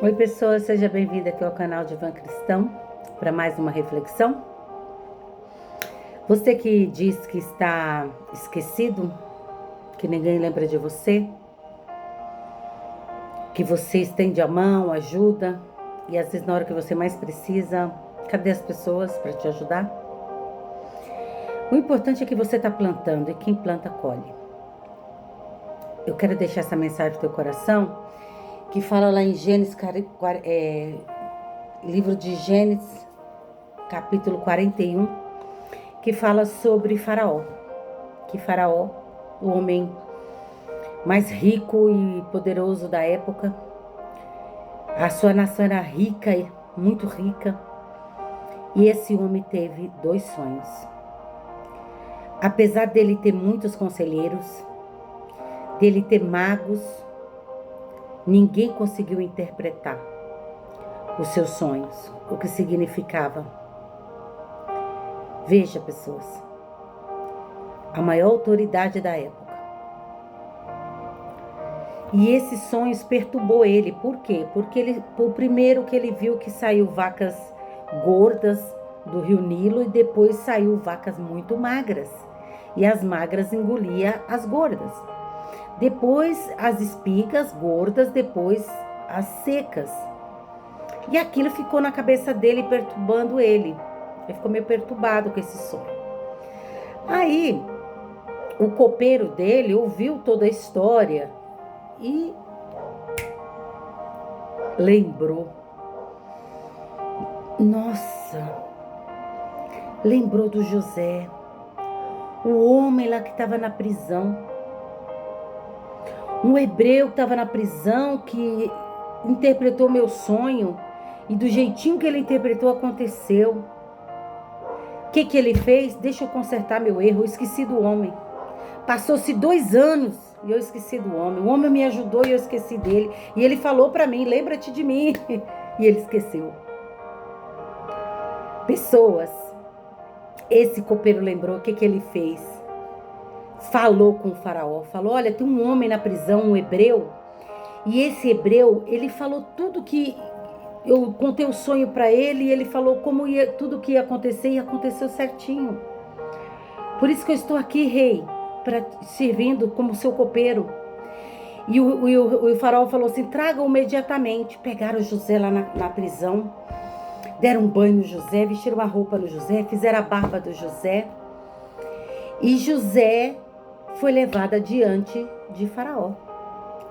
Oi pessoas, seja bem-vinda aqui ao canal Divã Cristão para mais uma reflexão. Você que diz que está esquecido, que ninguém lembra de você, que você estende a mão, ajuda, e às vezes na hora que você mais precisa, cadê as pessoas para te ajudar? O importante é que você está plantando e quem planta colhe. Eu quero deixar essa mensagem no teu coração, que fala lá em Gênesis, livro de Gênesis, capítulo 41, que fala sobre Faraó. Que Faraó, o homem mais rico e poderoso da época, a sua nação era rica, muito rica, e esse homem teve 2 sonhos. Apesar dele ter muitos conselheiros, dele ter magos, ninguém conseguiu interpretar os seus sonhos, o que significava. Veja, pessoas, a maior autoridade da época. E esses sonhos perturbou ele. Por quê? Porque o primeiro que ele viu que saiu vacas gordas do rio Nilo e depois saiu vacas muito magras. E as magras engoliam as gordas. Depois as espigas gordas, depois as secas. E aquilo ficou na cabeça dele, perturbando ele. Ele ficou meio perturbado com esse sonho. Aí, o copeiro dele ouviu toda a história e lembrou. Nossa! Lembrou do José, o homem lá que estava na prisão. Um hebreu que estava na prisão, que interpretou meu sonho e do jeitinho que ele interpretou aconteceu. O que ele fez? Deixa eu consertar meu erro, eu esqueci do homem. Passou-se 2 anos e eu esqueci do homem. O homem me ajudou e eu esqueci dele. E ele falou para mim, lembra-te de mim. E ele esqueceu. Pessoas, esse copeiro lembrou o que ele fez. Falou com o faraó, falou, olha, tem um homem na prisão, um hebreu. E esse hebreu, ele falou tudo que... Eu contei o sonho para ele e ele falou como tudo que ia acontecer e aconteceu certinho. Por isso que eu estou aqui, rei, servindo como seu copeiro. E o faraó falou assim, traga-o imediatamente. Pegaram o José lá na prisão, deram um banho no José, vestiram a roupa no José, fizeram a barba do José. E José foi levado adiante de Faraó.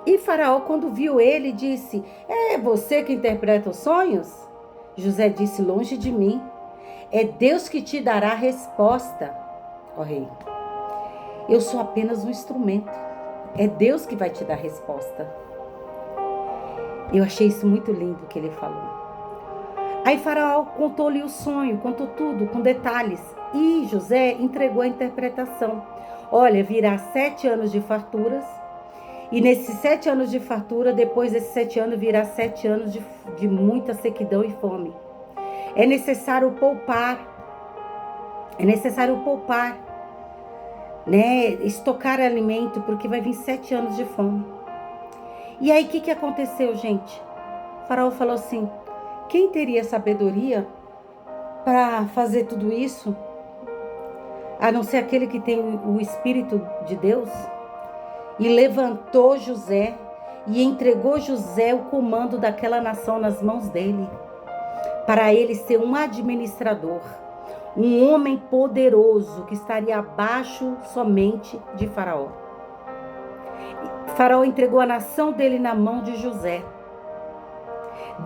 E Faraó, quando viu ele, disse, é você que interpreta os sonhos? José disse, longe de mim, é Deus que te dará a resposta, ó rei. Eu sou apenas um instrumento. É Deus que vai te dar a resposta. Eu achei isso muito lindo que ele falou. Aí Faraó contou-lhe o sonho, contou tudo, com detalhes. E José entregou a interpretação. Olha, virá 7 anos de farturas. E nesses 7 anos de fartura, depois desses 7 anos, virá 7 anos de muita sequidão e fome. É necessário poupar. É necessário poupar. Né, estocar alimento, porque vai vir 7 anos de fome. E aí, o que aconteceu, gente? O faraó falou assim, quem teria sabedoria para fazer tudo isso, a não ser aquele que tem o Espírito de Deus? E levantou José e entregou José o comando daquela nação nas mãos dele, para ele ser um administrador. Um homem poderoso que estaria abaixo somente de Faraó. Faraó entregou a nação dele na mão de José.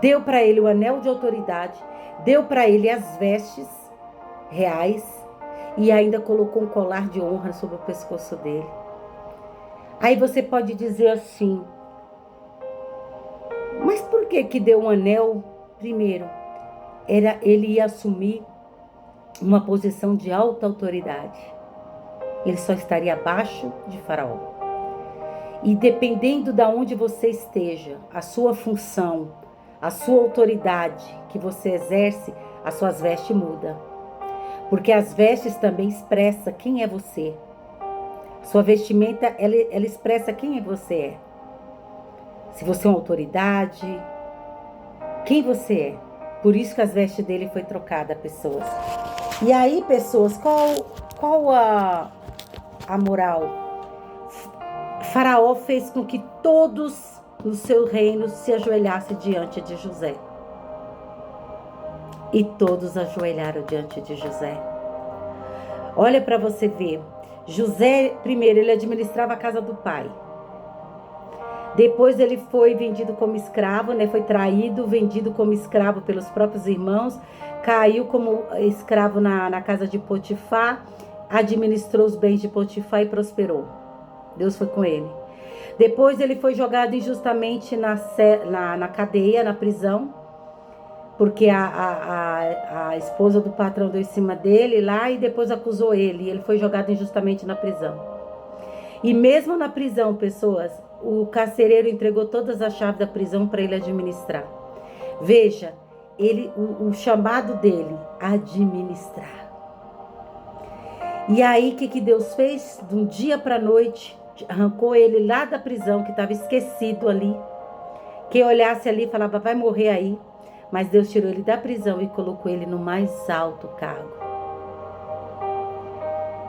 Deu para ele o anel de autoridade, deu para ele as vestes reais e ainda colocou um colar de honra sobre o pescoço dele. Aí você pode dizer assim, mas por que deu um anel primeiro? Ele ia assumir uma posição de alta autoridade. Ele só estaria abaixo de Faraó. E dependendo de onde você esteja, a sua função, a sua autoridade que você exerce, as suas vestes mudam. Porque as vestes também expressam quem é você. Sua vestimenta, ela expressa quem você é. Se você é uma autoridade, quem você é. Por isso que as vestes dele foi trocada, pessoas. E aí, pessoas, qual a moral? Faraó fez com que todos no seu reino se ajoelhassem diante de José. E todos ajoelharam diante de José. Olha para você ver. José, primeiro, ele administrava a casa do pai. Depois ele foi vendido como escravo, né? Foi traído, vendido como escravo pelos próprios irmãos. Caiu como escravo na casa de Potifar. Administrou os bens de Potifar e prosperou. Deus foi com ele. Depois ele foi jogado injustamente na cadeia, na prisão. Porque a esposa do patrão deu em cima dele lá e depois acusou ele. E ele foi jogado injustamente na prisão. E mesmo na prisão, pessoas, o carcereiro entregou todas as chaves da prisão para ele administrar. Veja, o chamado dele, administrar. E aí, o que Deus fez? De um dia para a noite, arrancou ele lá da prisão, que estava esquecido ali. Quem olhasse ali falava, vai morrer aí. Mas Deus tirou ele da prisão e colocou ele no mais alto cargo.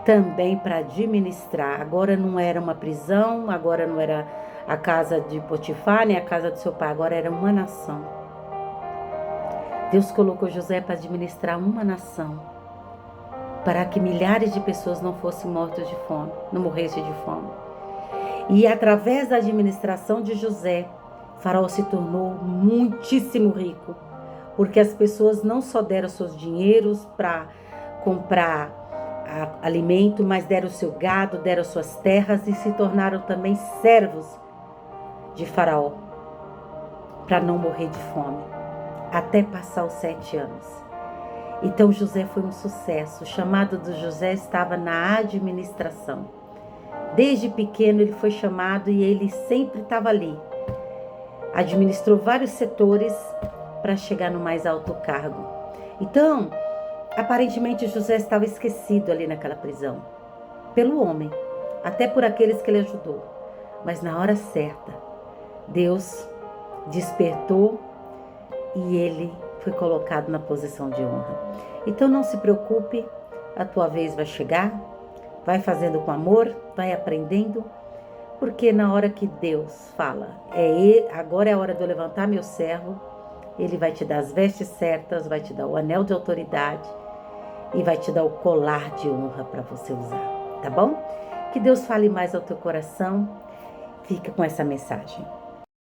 Também para administrar. Agora não era uma prisão, agora não era a casa de Potifar, nem a casa do seu pai, agora era uma nação. Deus colocou José para administrar uma nação, para que milhares de pessoas não fossem mortas de fome, não morressem de fome. E através da administração de José, Faraó se tornou muitíssimo rico, porque as pessoas não só deram seus dinheiros para comprar alimento, mas deram o seu gado, deram suas terras e se tornaram também servos de Faraó, para não morrer de fome, até passar os 7 anos. Então José foi um sucesso. O chamado de José estava na administração. Desde pequeno ele foi chamado e ele sempre estava ali. Administrou vários setores para chegar no mais alto cargo. Então, aparentemente José estava esquecido ali naquela prisão, pelo homem, até por aqueles que ele ajudou. Mas na hora certa, Deus despertou e ele foi colocado na posição de honra. Então não se preocupe, a tua vez vai chegar, vai fazendo com amor, vai aprendendo, porque na hora que Deus fala, agora é a hora de eu levantar meu servo, ele vai te dar as vestes certas, vai te dar o anel de autoridade e vai te dar o colar de honra para você usar, tá bom? Que Deus fale mais ao teu coração, fica com essa mensagem.